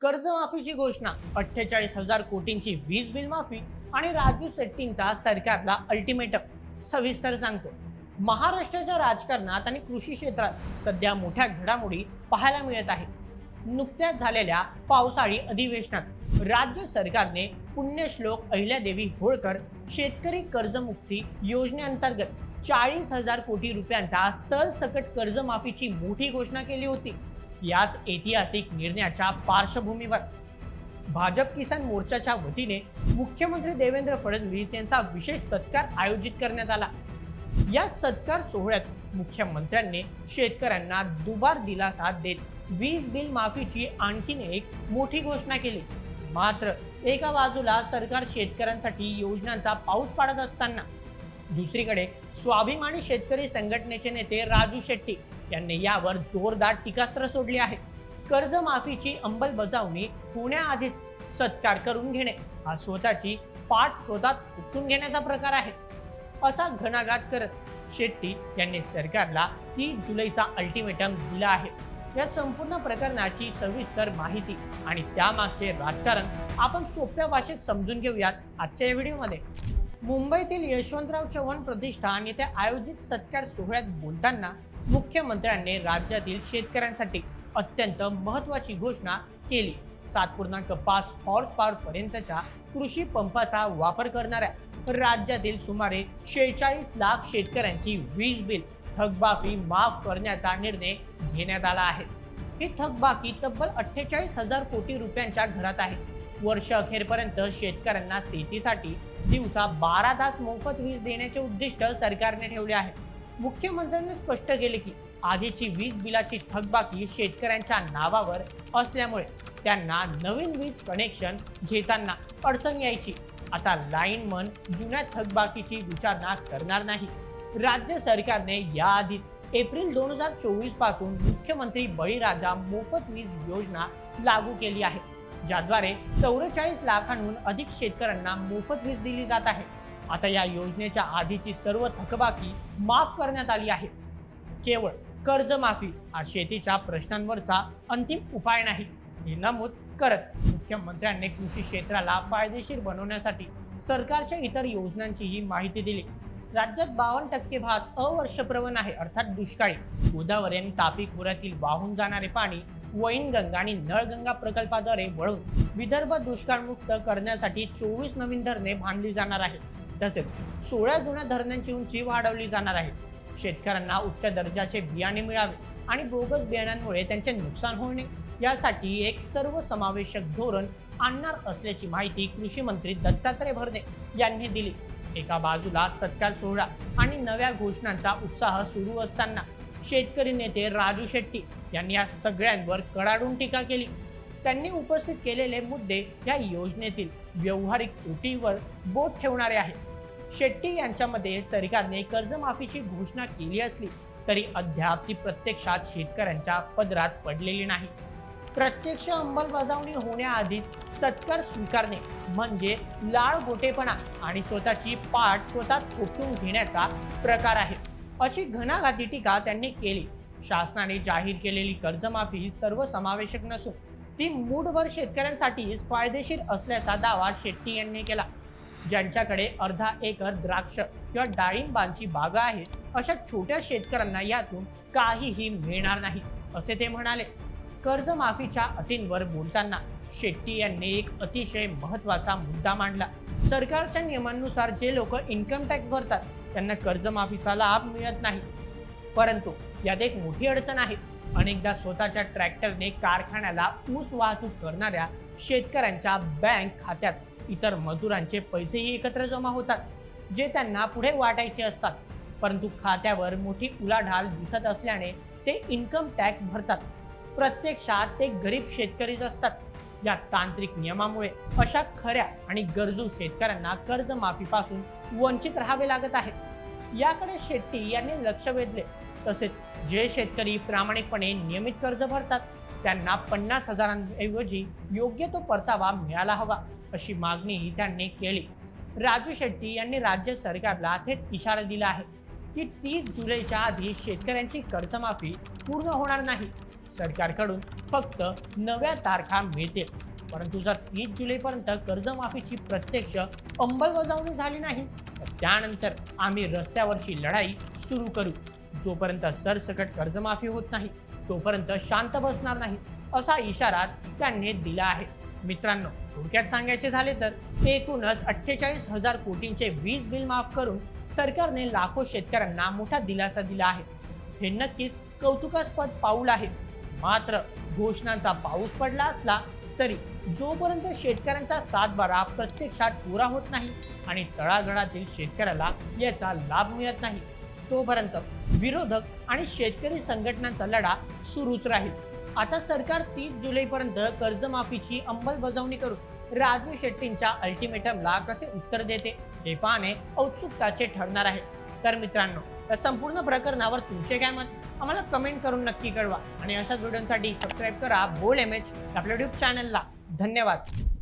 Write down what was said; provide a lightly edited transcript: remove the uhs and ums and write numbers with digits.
कर्जमाफीची घोषणा, 48,000 कोटींची वीज बिल माफी आणि राजू शेट्टींचा सरकारला अल्टिमेटम। सविस्तर सांगतो। महाराष्ट्राच्या राजकारणात आणि कृषी क्षेत्रात सध्या मोठ्या घडामोडी पाहायला मिळत आहे। नुकत्याच झालेल्या पावसाळी अधिवेशनात राज्य सरकारने पुण्यश्लोक अहिल्यादेवी होळकर शेतकरी कर्जमुक्ती योजनेअंतर्गत 40,000 कोटी रुपयांचा सरसकट कर्जमाफीची मोठी घोषणा केली होती। याच ऐतिहासिक निर्णयाच्या पार्श्वभूमीवर भाजप किसान मोर्चाच्या वतीने मुख्यमंत्री देवेंद्र फडणवीस यांचा विशेष सत्कार आयोजित करण्यात आला। या सत्कार सोहळ्यात मुख्यमंत्र्यांनी शेतकऱ्यांना दुबार दिलासा देत वीज बिल माफीची आणखीन एक मोठी घोषणा केली। मात्र एका बाजूला सरकार शेतकऱ्यांसाठी योजनांचा पाऊस पाडत असताना दुसरीकडे स्वाभिमानी शेतकरी संघटनेचे नेते राजू शेट्टी यांनी यावर जोरदार टीकास्त्र सोडले आहे। कर्जमाफीची अंमलबजावणी होण्याआधीच सत्कार करून घेणे हा स्वतःची पाठ स्वतः फुटून घेण्याचा प्रकार आहे, असा घणाघात करत शेट्टी यांनी सरकारला 30 जुलैचा अल्टिमेटम दिला आहे। या संपूर्ण प्रकरणाची सविस्तर माहिती आणि त्यामागचे राजकारण आपण सोप्या भाषेत समजून घेऊयात आजच्या या व्हिडिओमध्ये। मुंबईतील यशवंतराव चव्हाण प्रतिष्ठान येथे आयोजित सत्कार सोहळ्यात बोलताना मुख्यमंत्र्यांनी राज्यातील शेतकऱ्यांसाठी अत्यंत महत्त्वाची घोषणा केली। 7.5 हॉर्स पॉवर पर्यंतच्या कृषी पंपाचा वापर करणाऱ्या राज्यातील सुमारे 46 लाख शेतकऱ्यांची वीज बिल थकबाकी माफ करण्याचा निर्णय घेण्यात आला आहे। ही थकबाकी तब्बल 48,000 कोटी रुपयांच्या घरात आहे। वर्ष अखेरपर्यंत शेतकऱ्यांना शेतीसाठी दिवसा 12 तास मोफत वीज देण्याचे उद्दिष्ट सरकारने ठेवले आहे। मुख्यमंत्र्यांनी स्पष्ट केले की आधीची वीज बिलाची थकबाकी शेतकऱ्यांच्या नावावर असल्यामुळे त्यांना नवीन वीज कनेक्शन घेताना अडचण यायची। आता लाईनमन जुन्या थकबाकीची विचारणा करणार नाही। राज्य सरकारने याआधीच एप्रिल 2024 पासून मुख्यमंत्री बळीराजा मोफत वीज योजना लागू केली आहे, ज्याद्वारे 44 लाखांहून अधिक शेतकऱ्यांना मोफत वीज दिली जात आहे। आता या योजनेच्या आधीची सर्व थकबाकी माफ करण्यात आली आहे। केवळ कर्जमाफी हा शेतीच्या प्रश्नांवरचा अंतिम उपाय नाही, हे नमूद करत मुख्यमंत्र्यांनी कृषी क्षेत्राला फायदेशीर बनवण्यासाठी सरकारच्या इतर योजनांचीही माहिती दिली। राज्यात 52% भाग अवर्षप्रवण आहे, अर्थात दुष्काळी। गोदावरी आणि तापी खोऱ्यातील वाहून जाणारे पाणी वैनगंगा आणि नळगंगा प्रकल्पाद्वारे वळून विदर्भ दुष्काळमुक्त करण्यासाठी 24 नवीन धरणे बांधली जाणार आहेत। तसेच 16 जुन्या धरणांची उंची वाढवली जाणार आहे। शेतकऱ्यांना उच्च दर्जाचे बियाणे मिळावे आणि बोगस बियाण्यांमुळे त्यांचे नुकसान होऊ नये यासाठी एक सर्वसमावेशक धोरण आणणार असल्याची माहिती कृषी मंत्री दत्तात्रय भरणे यांनी दिली। एका बाजूला सत्कार सोहळा आणि नव्या घोषणांचा उत्साह सुरू असताना शेतकरी नेते राजू शेट्टी यांनी या सगळ्यांवर कडाडून टीका केली। त्यांनी उपस्थित केलेले मुद्दे या योजनेतील व्यावहारिक त्रुटीवर बोट ठेवणारे आहेत। शेट्टी यांच्यामध्ये सरकारने कर्जमाफीची घोषणा केली असली तरी अद्याप ती प्रत्यक्षात शेतकऱ्यांच्या पदरात पडलेली नाही। प्रत्यक्ष अंमलबजावणी होण्याआधीच सत्कार स्वीकारणे म्हणजे लाळगोटेपणा आणि स्वतःची पाठ स्वतः थोपटून घेण्याचा प्रकार आहे, अशी घणाघाती टीका त्यांनी केली। शासनाने जाहीर केलेली कर्जमाफी सर्वसमावेशक नसून ती मूठभर शेतकऱ्यांसाठीच फायदेशीर असल्याचा दावा शेट्टी यांनी केला। ज्यांच्याकडे अर्धा एकर द्राक्ष किंवा डाळिंबांची बागा आहे अशा छोट्या शेतकऱ्यांना यातून काहीही मिळणार नाही, असे ते म्हणाले। कर्जमाफीच्या अटींवर बोलताना शेट्टी यांनी एक अतिशय महत्त्वाचा मुद्दा मांडला। सरकारच्या नियमांनुसार जे लोक इन्कम टॅक्स भरतात त्यांना कर्जमाफीचा लाभ मिळत नाही, परंतु यात एक मोठी अडचण आहे। अनेकदा स्वतःच्या ट्रॅक्टरने कारखान्याला ऊस वाहतूक करणाऱ्या शेतकऱ्यांच्या बँक खात्यात इतर मजुरांचे पैसेही एकत्र जमा होतात, जे त्यांना पुढे वाटायचे असतात, परंतु खात्यावर मोठी उलाढाल दिसत असल्याने ते इन्कम टॅक्स भरतात। प्रत्यक्षात ते गरीब शेतकरीच असतात। या तांत्रिक नियमामुळे अशा खऱ्या आणि गरजू शेतकऱ्यांना कर्जमाफीपासून वंचित राहावे लागत आहे। याकडे शेट्टी यांनी लक्ष वेधले। तसेच जे शेतकरी प्रामाणिकपणे नियमित कर्ज भरतात त्यांना 50,000 योग्य तो परतावा मिळाला हवा, अशी मागणीही त्यांनी केली। राजू शेट्टी यांनी राज्य सरकारला थेट इशारा दिला आहे की 30 जुलैच्या आधी शेतकऱ्यांची कर्जमाफी पूर्ण होणार नाही। सरकारकडून फक्त नव्या तारखा मिळतील. परंतु जर 30 जुलैपर्यंत कर्जमाफीची प्रत्यक्ष अंमलबजावणी झाली नाही तर त्यानंतर आम्ही रस्त्यावरची लढाई सुरू करू. जोपर्यंत सरसकट कर्जमाफी होत नाही तोपर्यंत शांत बसणार नाही, असा इशारा त्यांनी दिला आहे. मित्रांनो, थोडक्यात सांगायचे झाले तर एकूणच 48,000 कोटींचे वीज बिल माफ करून सरकारने लाखो शेतकऱ्यांना मोठा दिलासा दिला आहे. हे नक्कीच कौतुकास्पद पाऊल आहे. मात्र घोषणांचा पाऊस पडला असला तरी जोपर्यंत शेतकऱ्यांचा सातबारा प्रत्यक्षात पुरा होत नाही आणि तळागाळातील शेतकऱ्याला याचा लाभ मिळत नाही तोपर्यंत विरोधक आणि शेतकरी संघटनांचा लढा सुरूच राहील. आता सरकार 30 जुलैपर्यंत कर्जमाफीची अंमलबजावणी करून राजू शेट्टींच्या अल्टिमेटमला कसे उत्तर देते हे पाहणे औत्सुकताचे ठरणार आहे. तर मित्रांनो, या संपूर्ण प्रकरणावर तुमचे काय मत आम्हाला कमेंट करून नक्की कळवा आणि अशाच व्हिडिओसाठी सबस्क्राईब करा बोल्ड इमेज आपल्या YouTube चॅनलला. धन्यवाद.